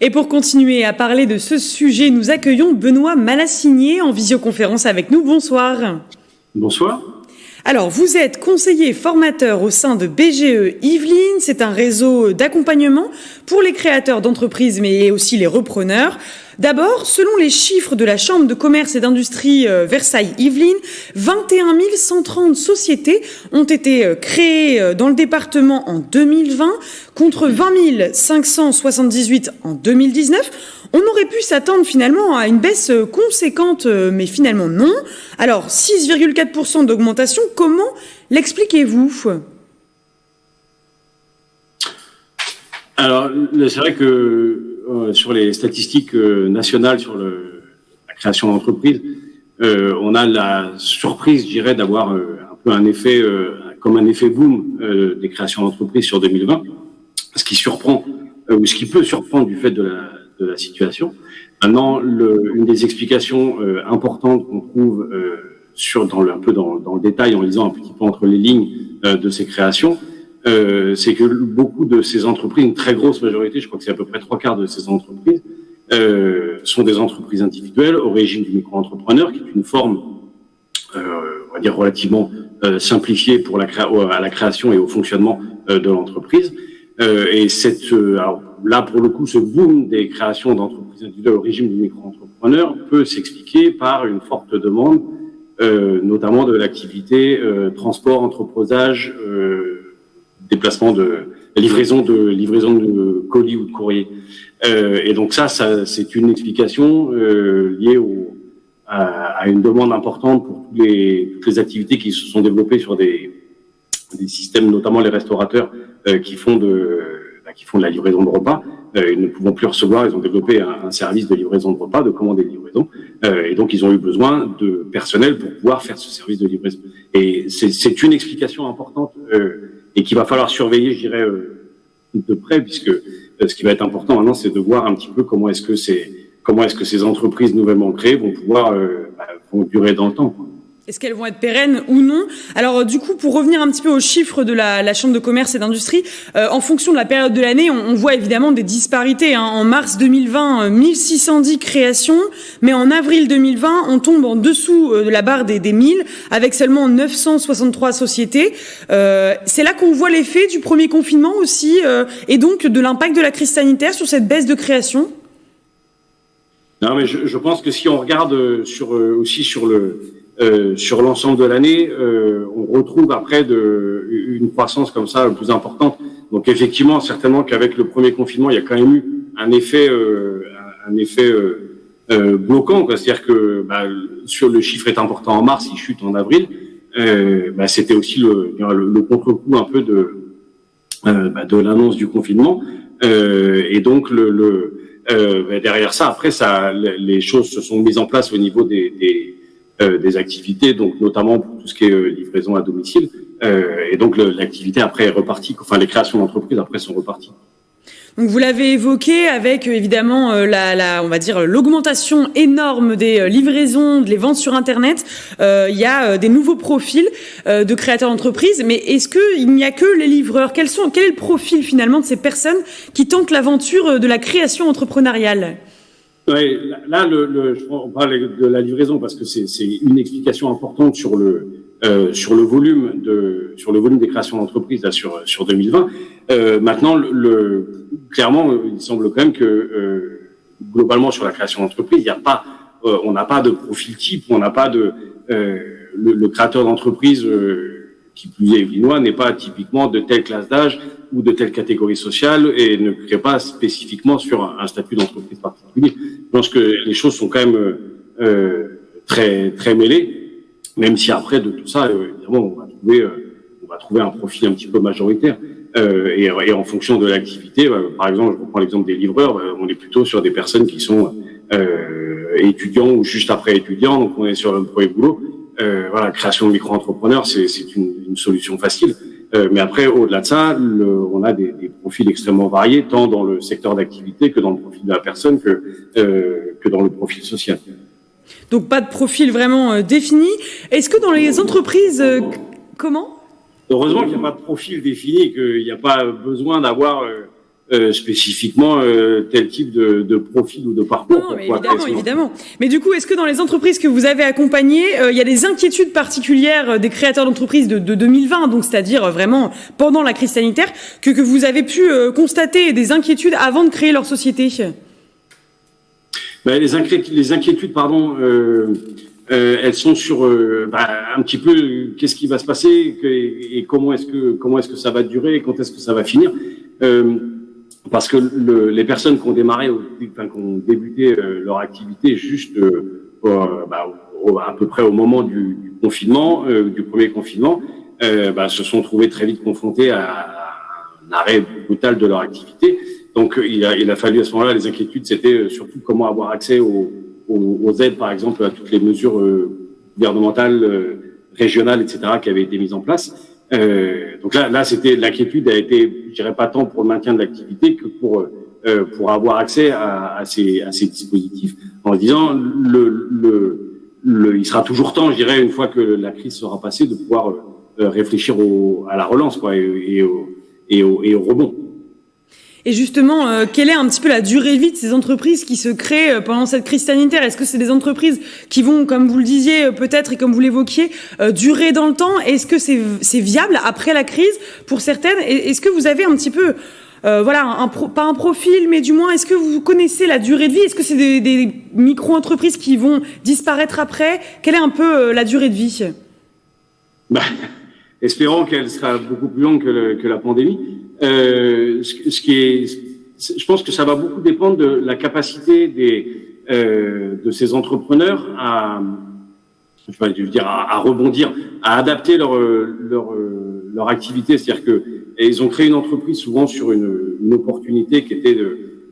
Et pour continuer à parler de ce sujet, nous accueillons Benoît Malassigné en visioconférence avec nous. Bonsoir. Bonsoir. Alors, vous êtes conseiller formateur au sein de BGE Yvelines. C'est un réseau d'accompagnement pour les créateurs d'entreprises, mais aussi les repreneurs. D'abord, selon les chiffres de la Chambre de commerce et d'industrie Versailles-Yvelines, 21 130 sociétés ont été créées dans le département en 2020, contre 20 578 en 2019. On aurait pu s'attendre finalement à une baisse conséquente, mais finalement non. Alors, 6,4% d'augmentation, comment l'expliquez-vous ? Alors, c'est vrai que sur les statistiques nationales sur la création d'entreprises, on a la surprise, je dirais, d'avoir un peu un effet, comme un effet boom des créations d'entreprises sur 2020, ce qui surprend, ou ce qui peut surprendre du fait de la situation. Maintenant, une des explications importantes qu'on trouve un peu dans le détail, en lisant un petit peu entre les lignes de ces créations, c'est que beaucoup de ces entreprises, une très grosse majorité, je crois que c'est à peu près 3/4 de ces entreprises, sont des entreprises individuelles au régime du micro-entrepreneur, qui est une forme, on va dire, relativement simplifiée à la création et au fonctionnement de l'entreprise. Alors là, pour le coup, ce boom des créations d'entreprises individuelles au régime du micro-entrepreneur peut s'expliquer par une forte demande, notamment de l'activité transport, entreposage, déplacement livraison de colis ou de courrier. Et donc ça c'est une explication liée à une demande importante pour toutes les activités qui se sont développées sur des systèmes, notamment les restaurateurs qui font de la livraison de repas. Ils ne pouvant plus recevoir, ils ont développé un service de livraison de repas, de commande et de livraison, et donc ils ont eu besoin de personnel pour pouvoir faire ce service de livraison. Et c'est une explication importante et qu'il va falloir surveiller, je dirais, de près, puisque ce qui va être important maintenant, c'est de voir un petit peu comment est-ce que ces entreprises nouvellement créées vont pouvoir vont durer dans le temps, quoi. Est-ce qu'elles vont être pérennes ou non ? Alors du coup, pour revenir un petit peu aux chiffres de la Chambre de commerce et d'industrie, en fonction de la période de l'année, on voit évidemment des disparités. En mars 2020, 1610 créations, mais en avril 2020, on tombe en dessous de la barre des 1000, avec seulement 963 sociétés. C'est là qu'on voit l'effet du premier confinement aussi, et donc de l'impact de la crise sanitaire sur cette baisse de création. Non, mais je pense que si on regarde sur l'ensemble de l'année, on retrouve après une croissance comme ça plus importante. Donc effectivement, certainement qu'avec le premier confinement, il y a quand même eu un effet bloquant, quoi. C'est-à-dire que sur le chiffre est important en mars, il chute en avril. C'était aussi le contre-coup un peu de l'annonce du confinement. Et donc derrière ça, après les choses se sont mises en place au niveau des activités, donc notamment pour tout ce qui est livraison à domicile, et donc l'activité après est repartie, enfin les créations d'entreprises après sont reparties. Donc vous l'avez évoqué avec évidemment on va dire l'augmentation énorme des livraisons, des ventes sur Internet. Il y a des nouveaux profils de créateurs d'entreprises, mais est-ce qu'il n'y a que les livreurs ? Quel est le profil finalement de ces personnes qui tentent l'aventure de la création entrepreneuriale ? Ouais, là, on parle de la livraison parce que c'est une explication importante sur le volume des créations d'entreprises là sur 2020. Maintenant, clairement, il semble quand même que globalement sur la création d'entreprise, on n'a pas de profil type, on n'a pas le créateur d'entreprise qui plus est yvelinois n'est pas typiquement de telle classe d'âge ou de telle catégorie sociale et ne crée pas spécifiquement sur un statut d'entreprise particulier. Je pense que les choses sont quand même très très mêlées, même si après de tout ça, évidemment, on va trouver un profil un petit peu majoritaire. Et en fonction de l'activité, par exemple, je reprends l'exemple des livreurs, on est plutôt sur des personnes qui sont étudiants ou juste après étudiants, donc on est sur le premier boulot. Création de micro-entrepreneurs, c'est une solution facile. Mais après, au-delà de ça, on a des profils extrêmement variés, tant dans le secteur d'activité que dans le profil de la personne, que dans le profil social. Donc pas de profil vraiment défini. Est-ce que dans les entreprises, comment ? Heureusement qu'il n'y a pas de profil défini, qu'il n'y a pas besoin d'avoir spécifiquement tel type de profil ou de parcours. Non, mais évidemment. Mais du coup, est-ce que dans les entreprises que vous avez accompagnées, il y a des inquiétudes particulières des créateurs d'entreprises de 2020, donc c'est-à-dire vraiment pendant la crise sanitaire, que vous avez pu constater des inquiétudes avant de créer leur société? Les inquiétudes, elles sont sur un petit peu qu'est-ce qui va se passer et comment est-ce que ça va durer et quand est-ce que ça va finir. Parce que les personnes qui ont démarré, qui ont débuté leur activité juste à peu près au moment du confinement, du premier confinement, se sont trouvées très vite confrontées à un arrêt brutal de leur activité. Donc il a fallu à ce moment-là, les inquiétudes, c'était surtout comment avoir accès aux aides, par exemple, à toutes les mesures gouvernementales, régionales, etc., qui avaient été mises en place. Donc là, c'était l'inquiétude a été, je dirais pas tant pour le maintien de l'activité que pour avoir accès à ces dispositifs, en disant il sera toujours temps, je dirais, une fois que la crise sera passée, de pouvoir réfléchir à la relance, quoi, et au rebond. Et justement, quelle est un petit peu la durée de vie de ces entreprises qui se créent pendant cette crise sanitaire? Est-ce que c'est des entreprises qui vont, comme vous le disiez peut-être et comme vous l'évoquiez, durer dans le temps? Est-ce que c'est viable après la crise pour certaines? Est-ce que vous avez un petit peu, pas un profil, mais du moins, est-ce que vous connaissez la durée de vie? Est-ce que c'est des micro-entreprises qui vont disparaître après? Quelle est un peu la durée de vie? Espérons qu'elle sera beaucoup plus longue que la pandémie. Je pense que ça va beaucoup dépendre de la capacité de ces entrepreneurs à rebondir, à adapter leur activité. C'est-à-dire que ils ont créé une entreprise souvent sur une opportunité qui était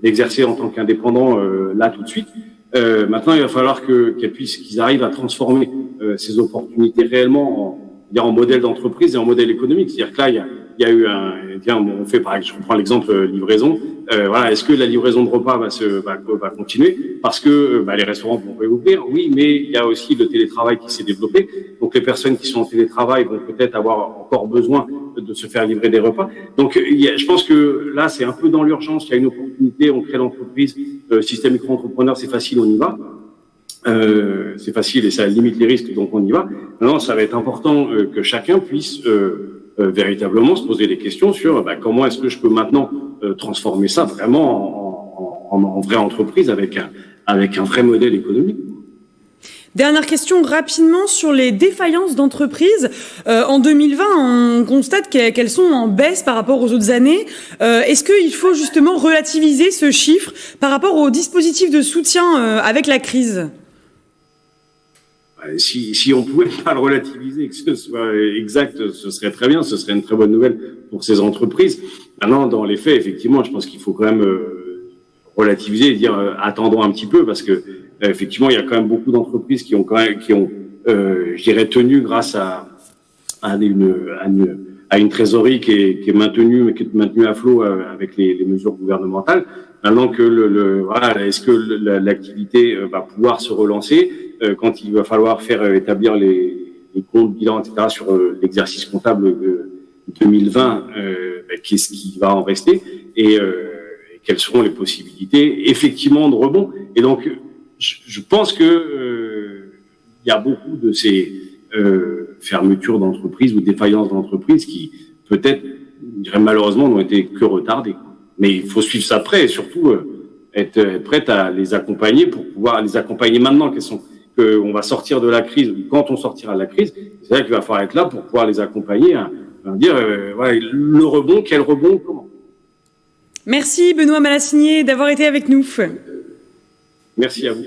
d'exercer en tant qu'indépendant là tout de suite. Maintenant, il va falloir qu'ils arrivent à transformer ces opportunités réellement en modèle d'entreprise et en modèle économique. C'est-à-dire que là, il y a eu on fait par exemple, je prends l'exemple livraison. Est-ce que la livraison de repas va continuer parce que les restaurants vont réouvrir? Oui, mais il y a aussi le télétravail qui s'est développé. Donc les personnes qui sont en télétravail vont peut-être avoir encore besoin de se faire livrer des repas. Donc je pense que là, c'est un peu dans l'urgence. Il y a une opportunité, on crée l'entreprise, système micro-entrepreneur, c'est facile, on y va. C'est facile et ça limite les risques, donc on y va. Maintenant, ça va être important que chacun puisse véritablement se poser des questions sur comment est-ce que je peux maintenant transformer ça vraiment en vraie entreprise avec un vrai modèle économique. Dernière question rapidement sur les défaillances d'entreprises. En 2020, on constate qu'elles sont en baisse par rapport aux autres années. Est-ce qu'il faut justement relativiser ce chiffre par rapport au dispositif de soutien avec la crise? Si on pouvait pas le relativiser, que ce soit exact, ce serait très bien, ce serait une très bonne nouvelle pour ces entreprises. Maintenant, dans les faits, effectivement, je pense qu'il faut quand même relativiser et dire attendons un petit peu, parce que effectivement, il y a quand même beaucoup d'entreprises qui ont je dirais, tenu grâce à une trésorerie qui est maintenue à flot avec les mesures gouvernementales. Maintenant que est-ce que l'activité va pouvoir se relancer quand il va falloir faire établir les comptes, bilans, etc. sur l'exercice comptable 2020, qu'est-ce qui va en rester et quelles seront les possibilités effectivement de rebond. Et donc, je pense que il y a beaucoup de ces fermetures d'entreprises ou défaillances d'entreprises qui peut-être, je dirais malheureusement, n'ont été que retardées. Mais il faut suivre ça près et surtout être prête à les accompagner pour pouvoir les accompagner maintenant qu'on va sortir de la crise, ou quand on sortira de la crise, c'est vrai qu'il va falloir être là pour pouvoir les accompagner à dire le rebond, quel rebond, comment. Merci Benoît Malassinier d'avoir été avec nous. Merci à vous.